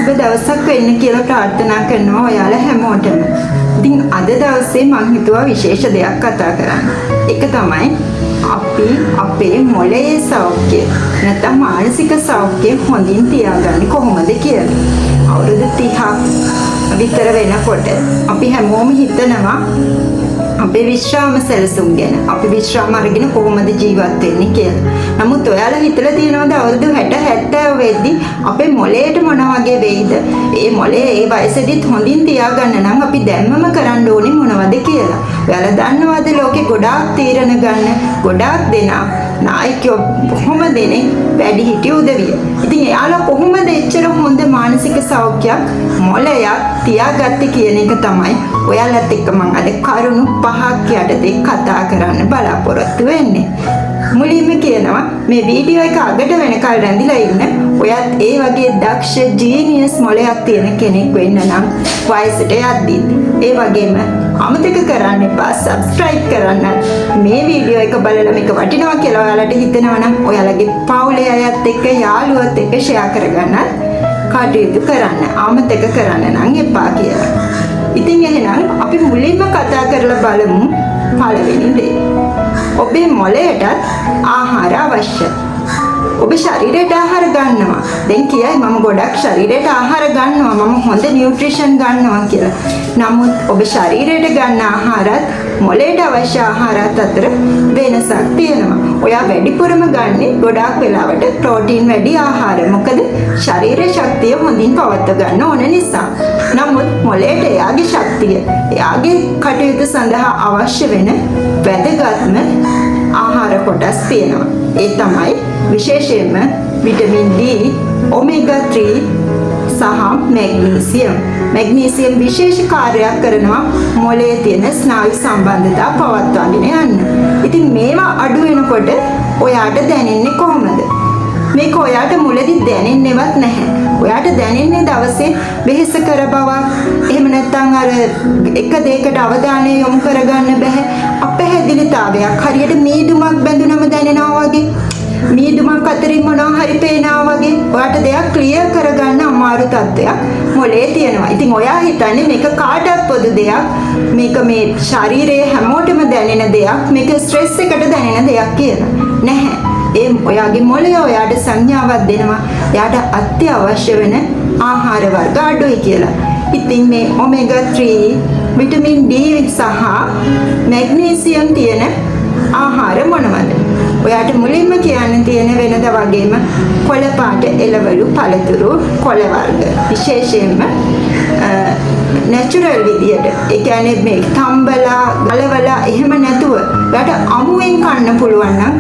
සුබ දවසක් වෙන්න කියලා ප්‍රාර්ථනා කරනවා ඔයාලා හැමෝටම. ඉතින් අද දවසේ මම හිතුවා විශේෂ දෙයක් කතා කරන්න. ඒක තමයි අපි අපේ මොළයේ සෞඛ්‍යය නැත්නම් මානසික සෞඛ්‍යය හොඳින් තියාගන්නේ කොහොමද කියලා. අවුරුදු 30ක් විතර වෙනකොට අපි හැමෝම හිතනවා අපේ විශ්‍රාම සැලසුම් ගැන. අපි විශ්‍රාම අරගෙන කොහොමද ජීවත් වෙන්නේ කියලා. නමුත් ඔයාලා හිතලා තියෙනවද අවුරුදු 60 70 වෙද්දි අපේ මොළයට මොන වගේ වෙයිද? ඒ මොළය ඒ වයසෙදිත් හොඳින් තියාගන්න නම් අපි දැම්මම කරන්න ඕනේ මොනවද කියලා. ඔයාලා දන්නවද ලෝකේ ගොඩාක් තීරණ ගන්න ගොඩාක් දෙනා නායකයෝ බොහොම දෙනෙක් වැඩිහිටිය උදවිය. ඉතින් එයාලා කොහොමද එච්චර හොඳ මානසික සෞඛ්‍යයක් මොළයක් තියාගත්තේ කියන එක තමයි ඔයාලත් එක්ක මම අද කරුණු 5ක් යටතේ කතා කරන්න බලාපොරොත්තු වෙන්නේ. මුලින්ම කියනවා මේ වීඩියෝ එක අගට වෙනකල් රැඳිලා ඉන්න ඔයත් ඒ වගේ දක්ෂ ජීනියස් මොළයක් තියෙන කෙනෙක් වෙන්න නම් වයසට යද්දි ඒ වගේම අමතක කරන්න එපා subscribe කරන්න. මේ වීඩියෝ එක බලලා මේක වටිනවා කියලා ඔයාලට හිතෙනවා නම් ඔයාලගේ පවුලේ අයත් එක්ක යාළුවොත් එක්ක share කරගන්න කටයුතු කරන්න. අමතක කරන්න නම් එපා කියලා. ඉතින් එහෙනම් අපි මුලින්ම කතා කරලා බලමු පළවෙනි දේ. ඔබේ මොළයටත් ආහාර අවශ්‍යයි. ඔබ ශරීරයට ආහාර ගන්නවා. දැන් කියයි මම ගොඩක් ශරීරයට ආහාර ගන්නවා. මම හොඳ නියුට්‍රිෂන් ගන්නවා කියලා. නමුත් ඔබ ශරීරයට ගන්න ආහාරත් මොළයට අවශ්‍ය ආහාරත් අතර වෙනසක් තියෙනවා. ඔයා වැඩිපුරම ගන්නේ ගොඩාක් වෙලාවට ප්‍රෝටීන් වැඩි ආහාර. මොකද ශරීරයේ ශක්තිය හොඳින් පවත්වා ගන්න ඕන නිසා. නමුත් මොළයට එයාගේ ශක්තිය, එයාගේ කටයුතු සඳහා අවශ්‍ය වෙන වැදගත්ම ආහාර කොටස් තියෙනවා. ඒ තමයි විශේෂයෙන්ම විටමින් D, ඔමේගා 3 සහ මැග්නීසියම්. මැග්නීසියම් විශේෂ කාර්යයක් කරනවා මොළයේ තියෙන ස්නායු සම්බන්ධතා පවත්වාගෙන යන්න. ඉතින් මේවා අඩු වෙනකොට ඔයාට දැනෙන්නේ කොහොමද? මේක ඔයාට මුලදී දැනෙන්නේවත් නැහැ. ඔයාට දැනෙන්නේ දවසේ වෙහෙස කර බවක්, එහෙම නැත්නම් අර එක දෙයකට අවධානය යොමු කරගන්න බැහැ. අපැහැදිලිතාවයක් හරියට මීදුමක් බැඳුනම දැනෙනවා වගේ. මීදුමක් අතරින් මොනවා හරි පේනවා වගේ. ඔයාට දෙයක් ක්ලියර් කරගන්න අමාරු තත්ත්වයක් මොලේ තියෙනවා. ඉතින් ඔයා හිතන්නේ මේක කාටවත් පොදු දෙයක්. මේක මේ ශරීරයේ හැමෝටම දැනෙන දෙයක්. මේක ස්ට්‍රෙස් එකට දැනෙන දෙයක් කියලා. නැහැ. ඒ ඔයාගේ මොළය ඔයාට සංඥාවක් දෙනවා. එයාට අත්‍යවශ්‍ය වෙන ආහාර වර්ග අඩුයි කියලා. ඉතින් මේ ඔමේගා 3, විටමින් D සහ මැග්නීසියම් තියෙන ආහාර මොනවද? ඔයාට මුලින්ම කියන්න තියෙන වෙනද වගේම කොළ පාට එළවලු, පළතුරු, කොළ වර්ග. විශේෂයෙන්ම නැචරල් විදියට. ඒ කියන්නේ මේ තම්බලා, ගලවලා එහෙම නැතුව ඔයාට අමුවෙන් කන්න පුළුවන් නම්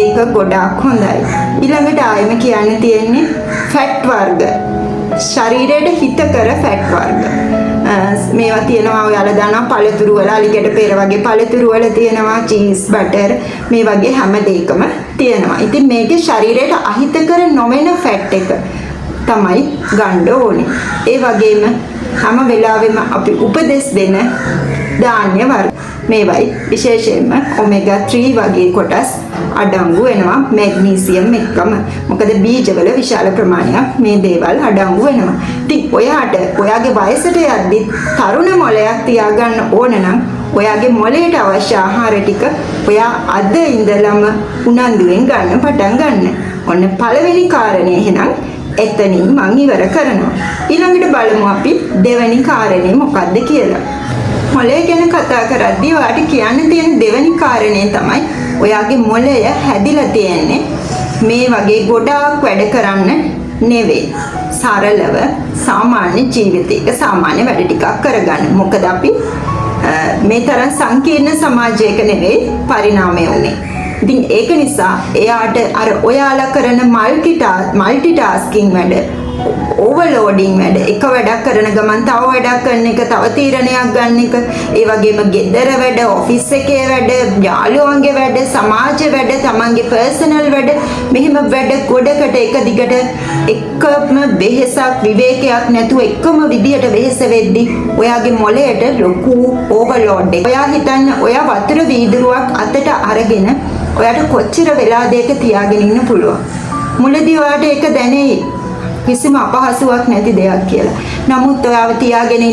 ඒක ගොඩාක් හොඳයි. ඊළඟට ආයෙම කියන්න තියෙන්නේ ෆැට් වර්ග. ශරීරයට හිතකර ෆැට් වර්ග. මේවා තියෙනවා ඔයාලා දන්නවා පළතුරු වල අලිගැට පෙර වගේ පළතුරු වල තියෙනවා චීස්, බටර් මේ වගේ හැම දෙයකම තියෙනවා. ඉතින් මේකේ ශරීරයට අහිතකර නොවන ෆැට් එක තමයි ගන්න ඕනේ. ඒ වගේම හැම වෙලාවෙම අපි උපදෙස් දෙන ධාන්‍ය වර්ග මේවයි විශේෂයෙන්ම ඔමේගා 3 වගේ කොටස් අඩංගු වෙනවා මැග්නීසියම් එක්කම. මොකද බීජවල විශාල ප්‍රමාණයක් මේ දේවල් අඩංගු වෙනවා. ඉතින් ඔයාට ඔයාගේ වයසට යද්දි තරුණ මොළයක් තියාගන්න ඕන නම් ඔයාගේ මොළයට අවශ්‍ය ආහාර ටික ඔයා අද ඉඳලම උනන්දුවෙන් ගන්න පටන් ගන්න. ඔන්න පළවෙනි කාරණේ එහෙනම් එතනින් මම ඉවර කරනවා. ඊළඟට බලමු අපි දෙවෙනි කාරණේ මොකක්ද කියලා. මොළය ගැන කතා කරද්දී ඔයාට කියන්න තියෙන දෙවෙනි කාරණේ තමයි ඔයාගේ මොළය හැදිලා තියෙන්නේ මේ වගේ ගොඩාක් වැඩ කරන්න නෙවෙයි. සරලව සාමාන්‍ය ජීවිතයක සාමාන්‍ය වැඩ ටිකක් කරගන්න. මොකද අපි මේ තරම් සංකීර්ණ සමාජයක නෙවෙයි පරිණාමය වුනේ. ඉතින් ඒක නිසා එයාට අර ඔයාලා කරන මල්ටිටාස්කින් වැඩ, ඕවර්ලෝඩින් වැඩ, එක වැඩක් කරන ගමන් තව වැඩක් කරන එක, තව තීරණයක් ගන්න එක, ඒ වගේම ගෙදර වැඩ, ඔෆිස් එකේ වැඩ, යාළුවන්ගේ වැඩ, සමාජ වැඩ, තමන්ගේ පර්සනල් වැඩ, මෙහෙම වැඩ ගොඩකට එක දිගට එකම වෙහෙසක් විවේකයක් නැතුව එකම විදියට වෙහෙස වෙද්දි ඔයාගේ මොළයට ලොකු ඕවර්ලෝඩ් එක. ඔයා හිතන්න ඔයා වතුර වීදුරුවක් අතට අරගෙන ඔයාට කොච්චර වෙලාද ඒක තියාගෙන ඉන්න පුළුවන්. මුලදී ඔයාට ඒක දැනෙයි. කිසිම අපහසුාවක් නැති දෙයක් කියලා. නමුත් ඔයාව තියාගෙන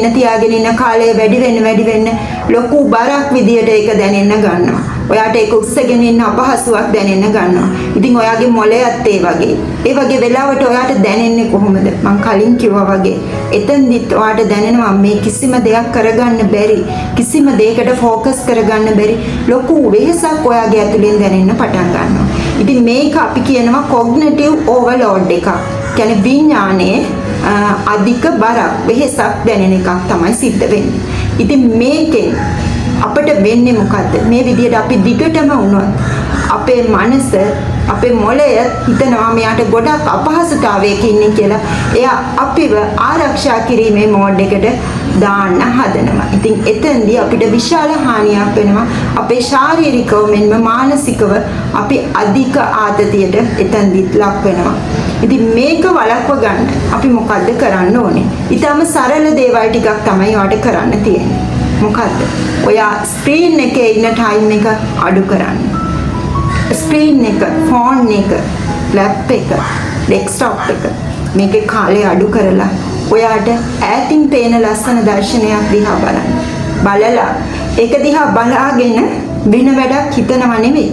ඉන්න කාලය වැඩි වෙන්න ලොකු බරක් විදියට ඒක දැනෙන්න ගන්නවා. ඔයාට ඒක උස්සගෙන ඉන්න අපහසුාවක් දැනෙන්න ගන්නවා. ඉතින් ඔයාගේ මොළයත් ඒ වගේ. ඒ වගේ වෙලාවට ඔයාට දැනෙන්නේ කොහොමද? මං කලින් කිව්වා වගේ. එතෙන්දිත් ඔයාට දැනෙනවා මේ කිසිම දෙයක් කරගන්න බැරි. කිසිම දෙයකට ફોકસ කරගන්න බැරි. ලොකු වෙහසක් ඔයාගේ ඇතුලෙන් දැනෙන්න පටන් ගන්නවා. ඉතින් මේක අපි කියනවා cognitive overload එකක්. කියන්නේ විඥානයේ අධික බරක් වෙහසක් දැනෙන එකක් තමයි සිද්ධ වෙන්නේ. ඉතින් මේකෙන් අපිට වෙන්නේ මොකද්ද? මේ විදිහට අපි දිගටම වුණොත් අපේ මනස අපේ මොළය හිතනවා මෙයාට ගොඩක් අපහසුතාවයක ඉන්නේ කියලා. එයා අපිව ආරක්ෂා කිරීමේ මෝඩ් එකට දාන්න හදනවා. ඉතින් එතෙන්දී අපිට විශාල හානියක් වෙනවා. අපේ ශාරීරිකව මෙන්ම මානසිකව අපි අධික ආතතියට එතෙන්දිත් ලක් වෙනවා. ඉතින් මේක වළක්ව ගන්න අපි මොකද්ද කරන්න ඕනේ? ඊටම සරල දේවල් ටිකක් තමයි ඔයාට කරන්න තියෙන්නේ. මොකද්ද? ඔයා ස්ක්‍රීන් එකේ ඉන්න ටයිම් එක අඩු කරන්න. ස්ක්‍රීන් එක, ෆෝන් එක, ලැප් එක, ඩෙස්ක්ටොප් එක මේකේ කාලය අඩු කරලා ඔයාට ඈතින් පේන ලස්සන දර්ශනයක් දිහා බලන්න. බලලා ඒක දිහා බලාගෙන වෙන වැඩක් හිතනව නෙවෙයි.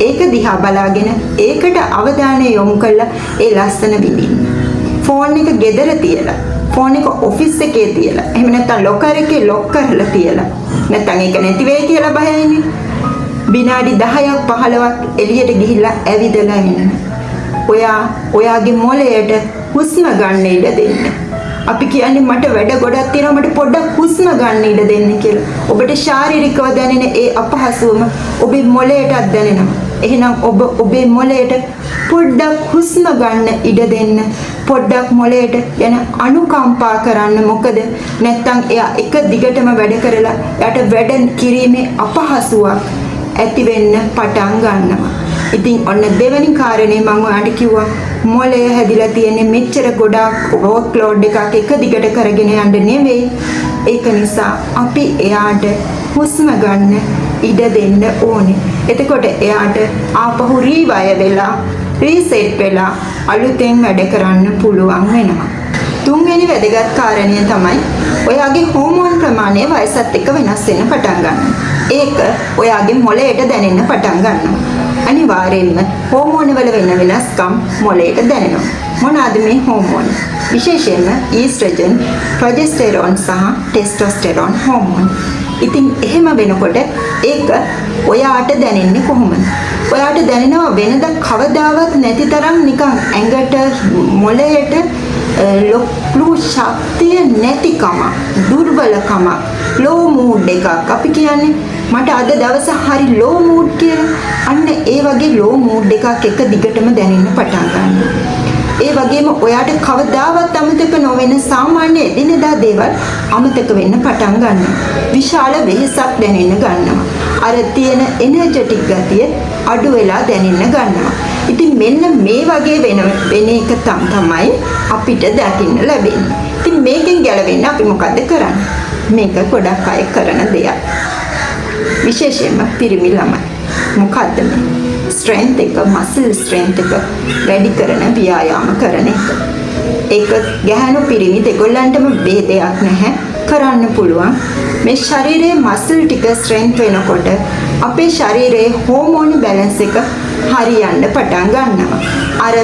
ඒක දිහා බලාගෙන ඒකට අවධානය යොමු කරලා ඒ ලස්සන විඳින්න. ෆෝන් එක ගෙදර තියලා, ෆෝන් එක ඔෆිස් එකේ තියලා, එහෙම නැත්නම් ලොකර් එකේ ලොක් කරලා තියලා. නැත්නම් ඒක නැති වෙයි කියලා බයයිනේ. විනාඩි 10ක් 15ක් එළියට ගිහිල්ලා ඇවිදලා එන්න. ඔයාගේ මොළයට හුස්ම ගන්න ඉඩ දෙන්න. අපි කියන්නේ මට වැඩ ගොඩක් තියෙනවා මට පොඩ්ඩක් හුස්ම ගන්න ඉඩ දෙන්න කියලා. ඔබට ශාරීරිකව දැනෙන ඒ අපහසුවම ඔබේ මොළයටත් දැනෙනවා. එහෙනම් ඔබේ මොළයට පොඩ්ඩක් හුස්ම ගන්න ඉඩ දෙන්න. පොඩ්ඩක් මොළයට යන අනුකම්පා කරන්න. මොකද නැත්තම් එයා එක දිගටම වැඩ කරලා යට වැඩ කිරීමේ අපහසුවක් ඇති වෙන්න පටන් ගන්නවා. ඉතින් ඔන්න දෙවෙනි කාරණේ මම ඔයාලට කිව්වා මොළය හැදිලා තියෙන්නේ මෙච්චර ගොඩක් ඕවර්ලෝඩ් එකක් එක දිගට කරගෙන යන්න නෙවෙයි. ඒක නිසා අපි එයාට හුස්ම ගන්න ඉඩ දෙන්න ඕනේ. එතකොට එයාට ආපහු රීවය වෙලා රීසෙට් වෙලා අලුතෙන් වැඩ කරන්න පුළුවන් වෙනවා. තුන්වෙනි වැදගත් කාරණය තමයි ඔයාගේ හෝමෝන් ප්‍රමාණය වයසත් එක්ක වෙනස් වෙන්න පටන් ගන්නවා. ඒක ඔයාගේ මොළයට දැනෙන්න පටන් ගන්නවා. අනිවාර්යයෙන්ම හෝමෝන වල වෙන වෙනස්කම් මොළයට දැනෙනවා. මොනවාද මේ හෝමෝන? විශේෂයෙන්ම ඊස්ට්‍රජන්, ප්‍රොජෙස්ටෙරෝන් සහ ටෙස්ටොස්ටෙරෝන් හෝමෝන. ඉතින් එහෙම වෙනකොට ඒක ඔයාට දැනෙන්නේ කොහොමද? ඔයාට දැනෙනවා වෙනද කවදාවත් නැති තරම් නිකන් ඇඟට මොළයට ලොකු ශක්තිය නැතිකම, දුර්වලකම, ලෝ මූඩ් එකක්. අපි කියන්නේ මට අද දවස හරි ලෝ මූඩ් කියලා. අන්න ඒ වගේ ලෝ මූඩ් එකක් එක දිගටම දැනෙන්න පටන් ගන්නවා. ඒ වගේම ඔයාට කවදාවත් අමතක නොවන සාමාන්‍ය එදිනෙදා දේවල් අමතක වෙන්න පටන් ගන්නවා. විශාල වෙහෙසක් දැනෙන්න ගන්නවා. අර තියෙන එනර්ජටික් ගතිය අඩු වෙලා දැනෙන්න ගන්නවා. ඉතින් මෙන්න මේ වගේ වෙන එක තමයි අපිට දකින්න ලැබෙන්නේ. ඉතින් මේකෙන් ගැලවෙන්න අපි මොකද කරන්නේ? මේක ගොඩක් අය කරන දෙයක්. විශේෂයෙන්ම පිරිමි ළමයි. මොකද්ද මේ? ස්ට්‍රෙන්ත් එක, මසල් ස්ට්‍රෙන්ත් එක වැඩි කරන ව්‍යායාම කරන එක. ඒක ගැහැණු පිරිමි දෙගොල්ලන්ටම ભેදයක් නැහැ. කරන්න පුළුවන්. මේ ශරීරයේ මසල් ටික ස්ට්‍රෙන්ත් වෙනකොට අපේ ශරීරයේ හෝමෝන් බැලන්ස් එක හරියන්න පටන් ගන්නවා. අර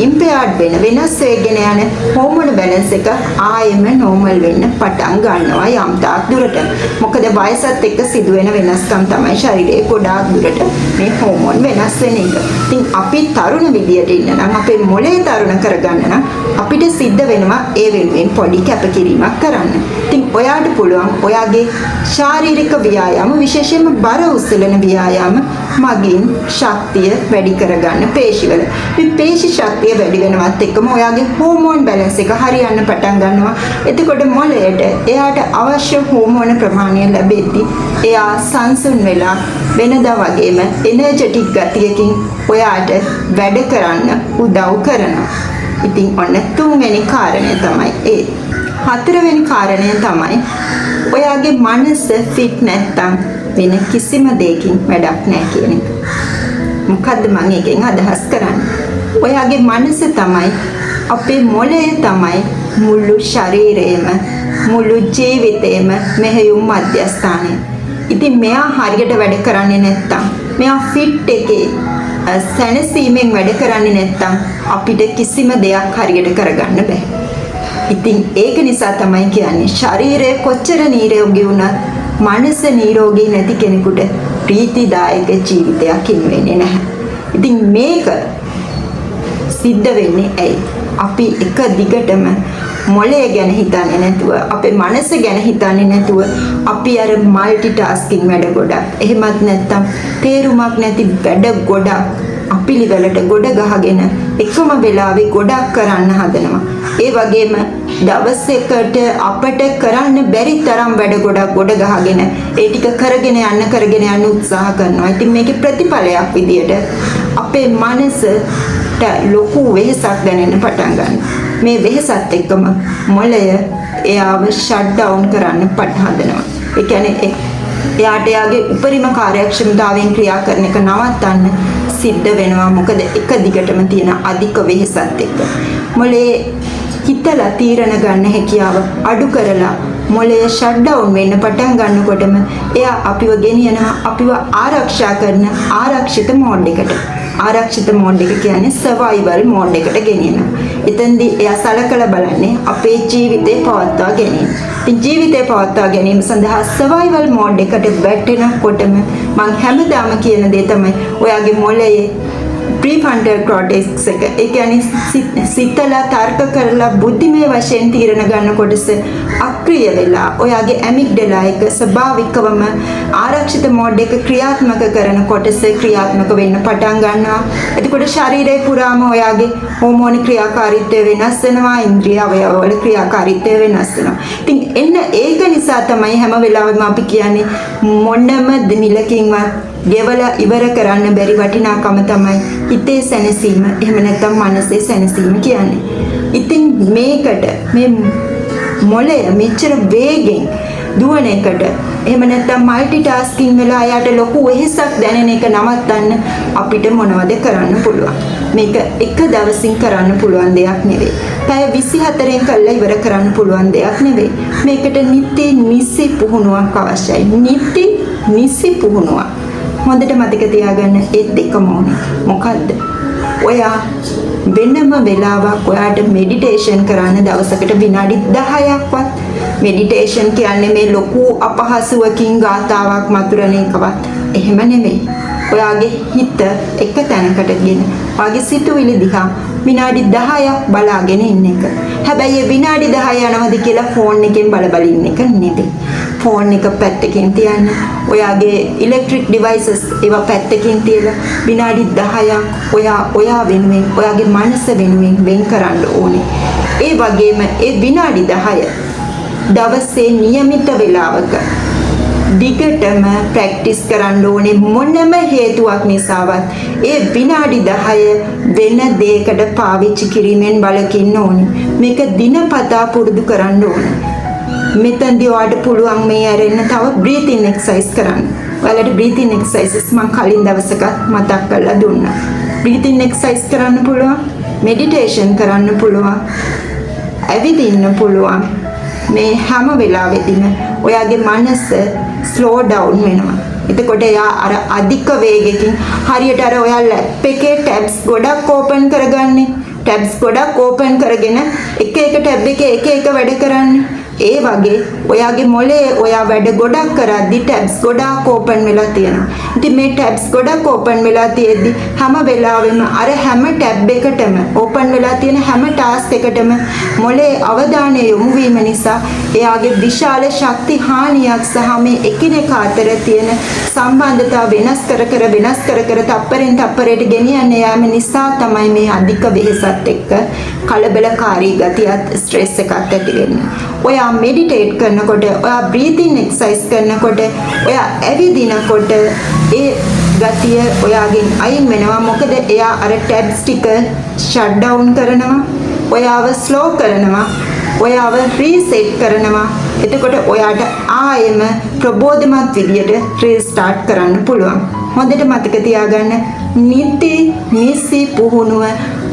ඉම්පෙයර්ඩ් වෙන වෙනස් වෙගෙන යන හෝමෝන් බැලන්ස් එක ආයෙම නෝමල් වෙන්න පටන් ගන්නවා යම් තාක් දුරට. මොකද වයසත් එක්ක සිදුවෙන වෙනස්කම් තමයි ශරීරයේ ගොඩාක් දුරට මේ හෝමෝන් වෙනස් වෙන එක. ඉතින් අපි තරුණ විදියට ඉන්න නම් අපේ මොළය තරුණ කරගන්න නම් අපිට සිද්ධ වෙනවා ඒ වෙනුවෙන් පොඩි කැපකිරීමක් කරන්න. ඉතින් ඔයාට පුළුවන් ඔයාගේ ශාරීරික ව්‍යායාම විශේෂයෙන්ම බර උස්සලන ව්‍යායාම මගින් ශක්තිය වැඩි කරගන්න පේශිවල. මේ පේශි ශක්තිය වැඩි වෙනවත් එක්කම ඔයාගේ හෝමෝන් බැලන්ස් එක හරියන්න පටන් ගන්නවා. එතකොට මොළයට එයාට අවශ්‍ය හෝමෝන ප්‍රමාණය ලැබෙද්දී එයා සංසුන් වෙලා වෙනදා වගේම එනර්ජටික් ගතියකින් ඔයාට වැඩ කරන්න උදව් කරනවා. ඉතින් ඔන්න තුන්වෙනි කාරණය තමයි ඒ. හතරවෙනි කාරණය තමයි ඔයාගේ මනස ෆිට නැත්තම් වෙන කිසිම දෙයකින් වැඩක් නැහැ කියන එක. මොකද්ද මම එකෙන් අදහස් කරන්නේ? ඔයාගේ මනස තමයි අපේ මොළය තමයි මුළු ශරීරයේම මුළු ජීවිතේම මෙහෙයුම් මධ්‍යස්ථානය. ඉතින් මෙයා හරියට වැඩ කරන්නේ නැත්තම් මෙයා ෆිට් එකේ සැනසීමෙන් වැඩ කරන්නේ නැත්තම් අපිට කිසිම දෙයක් හරියට කරගන්න බෑ. ඉතින් ඒක නිසා තමයි කියන්නේ ශරීරය කොච්චර නිරෝගී වුණත් මනස නිරෝගී නැති කෙනෙකුට ප්‍රීතිදායක ජීවිතයක් ඉන්නේ නැහැ. ඉතින් මේක සිද්ධ වෙන්නේ ඇයි? අපි එක දිගටම මොළය ගැන හිතන්නේ නැතුව අපේ මනස ගැන හිතන්නේ නැතුව අපි අර মালටි ටාස්කින් වැඩ ගොඩක් එහෙමත් නැත්නම් තේරුමක් නැති වැඩ ගොඩක් අපිලිවලට ගොඩ ගහගෙන එකම වෙලාවේ ගොඩක් කරන්න හදනවා. ඒ වගේම දවසකට අපට කරන්න බැරි තරම් වැඩ ගොඩක් ගොඩ ගහගෙන ඒ ටික කරගෙන යන්න උත්සාහ කරනවා. ඉතින් මේකේ ප්‍රතිඵලයක් විදියට අපේ මනසට ලොකු වෙහසක් දැනෙන්න පටන් ගන්නවා. මේ වෙහසත් එක්කම මොළය එයාව ෂට් ඩවුන් කරන්න පටන් හදනවා. ඒ කියන්නේ එයාට එයාගේ උපරිම කාර්යක්ෂමතාවයෙන් ක්‍රියා කරන එක නවත්තන්න සිද්ධ වෙනවා. මොකද එක දිගටම තියෙන අධික වෙහසත් එක්ක මොළේ හිතලා තීරණ ගන්න හැකියාව අඩු කරලා මොළය ෂට් ඩවුන් වෙන්න පටන් ගන්නකොටම එයා අපිව ගෙනියනවා අපිව ආරක්ෂා කරන ආරක්ෂිත මෝඩ් එකට. ආරක්ෂිත මෝඩ් එක කියන්නේ සර්වයිවල් මෝඩ් එකට ගෙනියනවා. එතෙන්දී එයා සලකලා බලන්නේ අපේ ජීවිතේ පවත්වා ගැනීම. ඉතින් ජීවිතේ පවත්වා ගැනීම සඳහා සර්වයිවල් මෝඩ් එකට වැටෙනකොටම මම හැමදාම කියන දේ තමයි ඔයාගේ මොළයේ ප්‍රීෆ්‍රන්ටල් කෝටෙක්ස් එක ඒ කියන්නේ සිතලා තර්ක කරලා බුද්ධිමය වශයෙන් තීරණ ගන්න කොටස අක්‍රිය වෙලා ඔයාගේ ඇමිග්ඩලා එක ස්වභාවිකවම ආරක්ෂිත මෝඩ් එක ක්‍රියාත්මක කරන කොටස ක්‍රියාත්මක වෙන්න පටන් ගන්නවා. එතකොට ශරීරයේ පුරාම ඔයාගේ හෝමෝන ක්‍රියාකාරීත්වය වෙනස් වෙනවා, ඉන්ද්‍රිය අවයවවල ක්‍රියාකාරීත්වය වෙනස් වෙනවා. ඉතින් එන්න ඒක නිසා තමයි හැම වෙලාවෙම අපි කියන්නේ මොනම දිනකින්වත් ගෙවලා ඉවර කරන්න බැරි වටිනාකම තමයි හිතේ සැනසීම එහෙම නැත්නම් මනසේ සැනසීම කියන්නේ. ඉතින් මේකට මේ මොළය මෙච්චර වේගෙන් දුවන එකට එහෙම නැත්නම් মালටි ටාස්කින් වෙලා යාට ලොකු වෙහෙසක් දැනෙන එක නවත්තන්න අපිට මොනවද කරන්න පුළුවන්? මේක එක දවසින් කරන්න පුළුවන් දෙයක් නෙවෙයි. පැය 24න් කළා ඉවර කරන්න පුළුවන් දෙයක් නෙවෙයි. මේකට නිසි පුහුණුවක් අවශ්‍යයි. නිසි පුහුණුවක්. හොඳට මතක තියාගන්න ඒ දෙකම ඕනේ. මොකද්ද? ඔයා වෙනම වෙලාවක් ඔයාට මෙඩිටේෂන් කරන්න දවසකට විනාඩි 10ක්වත් මෙඩිටේෂන් කියන්නේ මේ ලොකු අපහසුවකින් ගාතාවක් මතුරන එකවත් එහෙම නෙමෙයි. ඔයාගේ හිත එක තැනකට ගෙන ඔයාගේ සිතුවිලි දිහා විනාඩි 10ක් බලාගෙන ඉන්න එක. හැබැයි මේ විනාඩි 10 යනවද කියලා ෆෝන් එකෙන් බල ඉන්න එක නෙමෙයි. ෆෝන් එක පැත්තකින් තියන්න. ඔයාගේ ඉලෙක්ට්‍රික් ඩිවයිසස් ඒවා පැත්තකින් තියලා විනාඩි 10ක් ඔයා වෙනුවෙන් ඔයාගේ මනස වෙනුවෙන් වෙන් කරන්න ඕනේ. ඒ වගේම ඒ විනාඩි 10 දවසේ નિયમિત වේලාවක දිගටම ප්‍රැක්ටිස් කරන්න ඕනේ. මොනම හේතුවක් නිසාවත් ඒ විනාඩි 10 වෙන දෙයකට පාවිච්චි කිරීමෙන් වළකින්න ඕනේ. මේක දිනපතා පුරුදු කරන්න ඕනේ. මෙතනදී ඔයාලට පුළුවන් මේ ඇරෙන්න තව බ්‍රීතින් එක්සර්සයිස් කරන්න. ඔයාලට බ්‍රීතින් එක්සර්සයිසස් මම කලින් දවසක මතක් කරලා දුන්නා. බ්‍රීතින් එක්සර්සයිස් කරන්න පුළුවන්, මෙඩිටේෂන් කරන්න පුළුවන්, ඇවිදින්න පුළුවන්. මේ හැම වෙලාවෙදීම ඔයාගේ මනස ස්ලෝ ඩවුන් වෙනවා. එතකොට එයා අර අධික වේගකින් හරියට අර ඔයා ලැප් එකේ ටැබ්ස් ගොඩක් ඕපන් කරගන්නේ. ටැබ්ස් ගොඩක් ඕපන් කරගෙන එක ටැබ් එකේ එක වැඩ කරන්නේ. ඒ වගේ ඔයාගේ මොළේ ඔයා වැඩ ගොඩක් කරද්දි ටැබ්ස් ගොඩක් ඕපන් වෙලා තියෙනවා. ඉතින් මේ ටැබ්ස් ගොඩක් ඕපන් වෙලා තියෙද්දි හැම වෙලාවෙම අර හැම ටැබ් එකටම ඕපන් වෙලා තියෙන හැම ටාස්ක් එකටම මොළේ අවධානය යොමු වීම නිසා එයාගේ විශාල ශක්ති හානියක් සහ මේ එකිනෙක අතර තියෙන සම්බන්ධතාව වෙනස් කර තප්පරෙන් තප්පරයට ගෙනියන්න යාම නිසා තමයි මේ අධික වෙහෙසත් එක්ක කලබලකාරී ගතියත් ස්ට්‍රෙස් එකක් ඇති වෙන්නේ. ඔයා මෙඩිටේට් කරනකොට ඔයා බ්‍රීතින් එක්සර්සයිස් කරනකොට ඔයා ඇවිදිනකොට ඒ ගතිය ඔයාගෙන් අයින් වෙනවා. මොකද එයා අර ටැබ්ස් ටික ෂට් ඩවුන් කරනවා, ඔයාව ස්ලෝ කරනවා, ඔයාව රීසෙට් කරනවා. එතකොට ඔයාට ආයෙම ප්‍රබෝධමත් විදියට රීස්ටාර්ට් කරන්න පුළුවන්. හොඳට මතක තියාගන්න නිසි පුහුණුව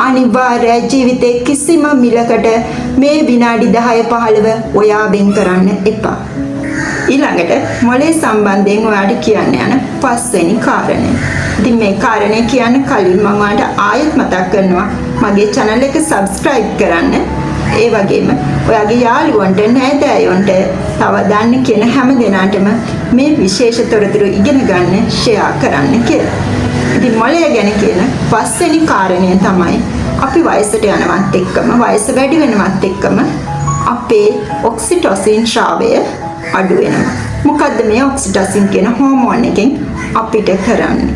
අනිවාර්ය ජීවිතේ කිසිම මිලකට මේ විනාඩි 10-15 ඔයා වෙන් කරන්න එපා. ඊළඟට මොලේ සම්බන්ධයෙන් ඔයාලට කියන්න යන පස්වෙනි කාරණය. ඉතින් මේ කාරණේ කියන්න කලින් මම ඔයාලට ආයෙත් මතක් කරනවා මගේ channel එක subscribe කරන්න. ඒ වගේම ඔයාගේ යාළුවන්ට නෑදෑයොන්ට තව දන්න කියන හැම දෙනාටම මේ විශේෂ තොරතුරු ඉගෙන ගන්න share කරන්න කියලා. ඉතින් මොළය ගැන කියන පස්වෙනි කාරණය තමයි අපි වයසට යනවත් එක්කම වයස වැඩි වෙනවත් එක්කම අපේ ඔක්සිටොසින් ශ්‍රාවය අඩු වෙනවා. මොකද්ද මේ ඔක්සිටොසින් කියන හෝමෝන් එකෙන් අපිට කරන්නේ?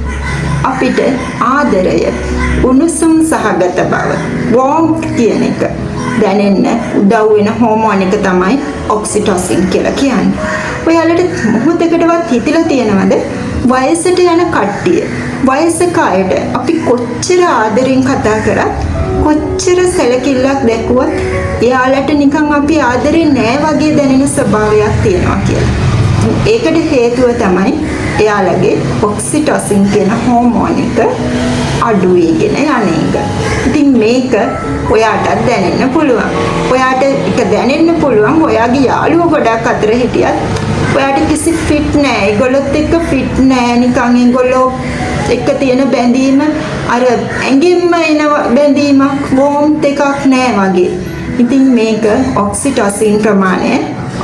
අපිට ආදරය, උණුසුම් සහගත බව, warmth කියන එක දැනෙන්න උදව් වෙන හෝමෝන් එක තමයි ඔක්සිටොසින් කියලා කියන්නේ. ඔයාලට මොහොතකටවත් හිතලා තියෙනවද වයසට යන කට්ටිය වයසක අයට අපි කොච්චර ආදරෙන් කතා කරත් කොච්චර සැලකිල්ලක් දැක්ුවත් එයාලට නිකන් අපි ආදරේ නෑ වගේ දැනෙන ස්වභාවයක් තියෙනවා කියලා. ඒකට හේතුව තමයි එයාලගේ ඔක්සිටොසින් කියන හෝමෝන් එක අඩු වෙගෙන යන එක. ඉතින් මේක ඔයාටත් දැනෙන්න පුළුවන්. ඔයාට ඒක දැනෙන්න පුළුවන් ඔයාගේ යාළුවෝ ගොඩක් අතර හිටියත් ඔයාට කිසි ෆිට නෑ. ඒගොල්ලොත් එක්ක ෆිට නෑ. නිකන් ඒගොල්ලෝ එක තියෙන බැඳීම අර ඇඟින්ම එන බැඳීමක් වෝම්ත් එකක් නෑ වගේ. ඉතින් මේක ඔක්සිටොසින් ප්‍රමාණය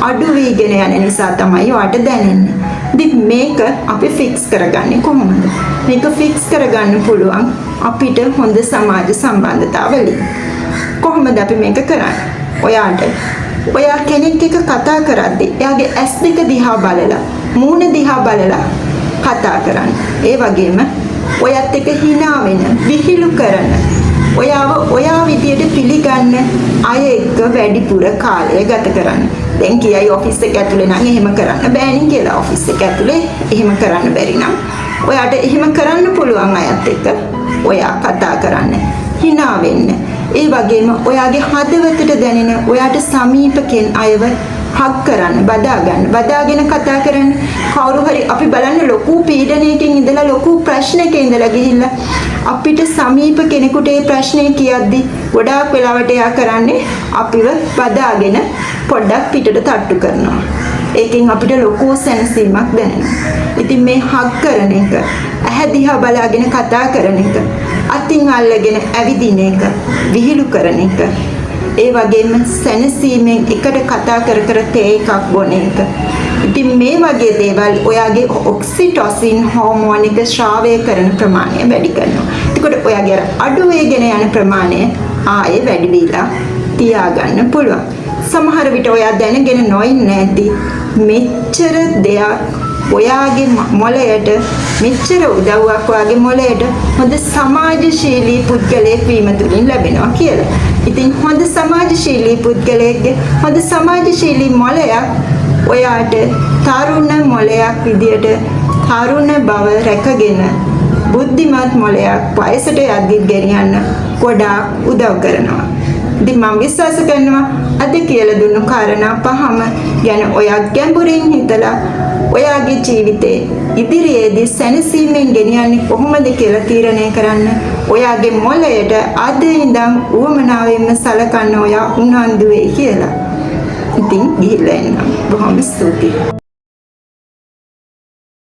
අඩු වීගෙන යන නිසා තමයි ඔයාට දැනෙන්නේ. ඉතින් මේක අපි ෆික්ස් කරගන්නේ කොහොමද? මේක ෆික්ස් කරගන්න පුළුවන් අපිට හොඳ සමාජ සම්බන්ධතාවලින්. කොහොමද අපි මේක කරන්නේ? ඔයා කෙනෙක් එක්ක කතා කරද්දී එයාගේ ඇස් දෙක දිහා බලලා, මූණ දිහා බලලා කතා කරන්න. ඒ වගේම ඔයත් එක්ක hina වෙන, විහිළු කරන, ඔයා විදියට පිළිගන්න අය එක්ක වැඩිපුර කාලය ගත කරන්න. දැන් කියයි ඔෆිස් එක ඇතුලේ නම් එහෙම කරන්න බෑනේ කියලා. ඔෆිස් එක ඇතුලේ එහෙම කරන්න බැරි නම් ඔයාට එහෙම කරන්න පුළුවන් අයත් එක්ක ඔයා කතා කරන්න, hina වෙන්න. ඒ වගේම ඔයාගේ හදවතට දැනෙන ඔයාට සමීප අයව හග් කරන්න, බදාගෙන කතා කරන්න. කවුරු හරි අපි බලන්න ලොකු පීඩනයකින් ඉඳලා ලොකු ප්‍රශ්නයක ඉඳලා ගිහිල්ලා අපිට සමීප කෙනෙකුට ඒ ප්‍රශ්නේ කියද්දි ගොඩාක් වෙලාවට එයා කරන්නේ අපිව බදාගෙන පොඩ්ඩක් පිටට තට්ටු කරනවා. ඒකෙන් අපිට ලොකු සැනසීමක් දැනෙනවා. ඉතින් මේ හග් කරන එක, ඇහැ දිහා බලාගෙන කතා කරන එක, අතින් අල්ලගෙන ඇවිදින එක, විහිළු කරන එක, ඒ වගේම සැනසීමෙන් එකට කතා කර තේ එකක් බොන එක. ඉතින් මේ වගේ දේවල් ඔයාගේ ඔක්සිටොසින් හෝමෝන් එක ශ්‍රාවය කරන ප්‍රමාණය වැඩි කරනවා. එතකොට ඔයාගේ අඩු වේගෙන යන ප්‍රමාණය ආයේ වැඩි වෙලා තියාගන්න පුළුවන්. සමහර විට ඔයා දැනගෙන නොඉන්නේ නැති මෙච්චර දෙයක් ඔයාගේ මොළයට මෙච්චර උදව්වක් ඔයාගේ මොළයට හොඳ සමාජශීලී පුද්ගලයෙක් වීම තුලින් ලැබෙනවා කියලා. ඉතින් හොඳ සමාජශීලී පුද්ගලයෙක්ගේ හොඳ සමාජශීලී මොළයක් ඔයාට තරුණ මොළයක් විදියට තරුණ බව රැකගෙන බුද්ධිමත් මොළයක් වයසට යද්දි ගෙනියන්න ගොඩාක් උදව් කරනවා. ඉතින් මම විශ්වාස කරනවා අද කියලා දුන්නු කාරණා පහම ගැන ඔයා ගැඹුරින් හිතලා ඔයාගේ ජීවිතේ ඉදිරියේදී සැනසීමෙන් ගෙනියන්නේ කොහොමද කියලා තීරණය කරන්න. ඔයාගේ මොළයට අද ඉඳන් උවමනාවෙන්ම සලකන්න ඔයා උනන්දු වෙයි කියලා. ඉතින් ගිහිල්ලා එන්න. බොහොම ස්තුතියි.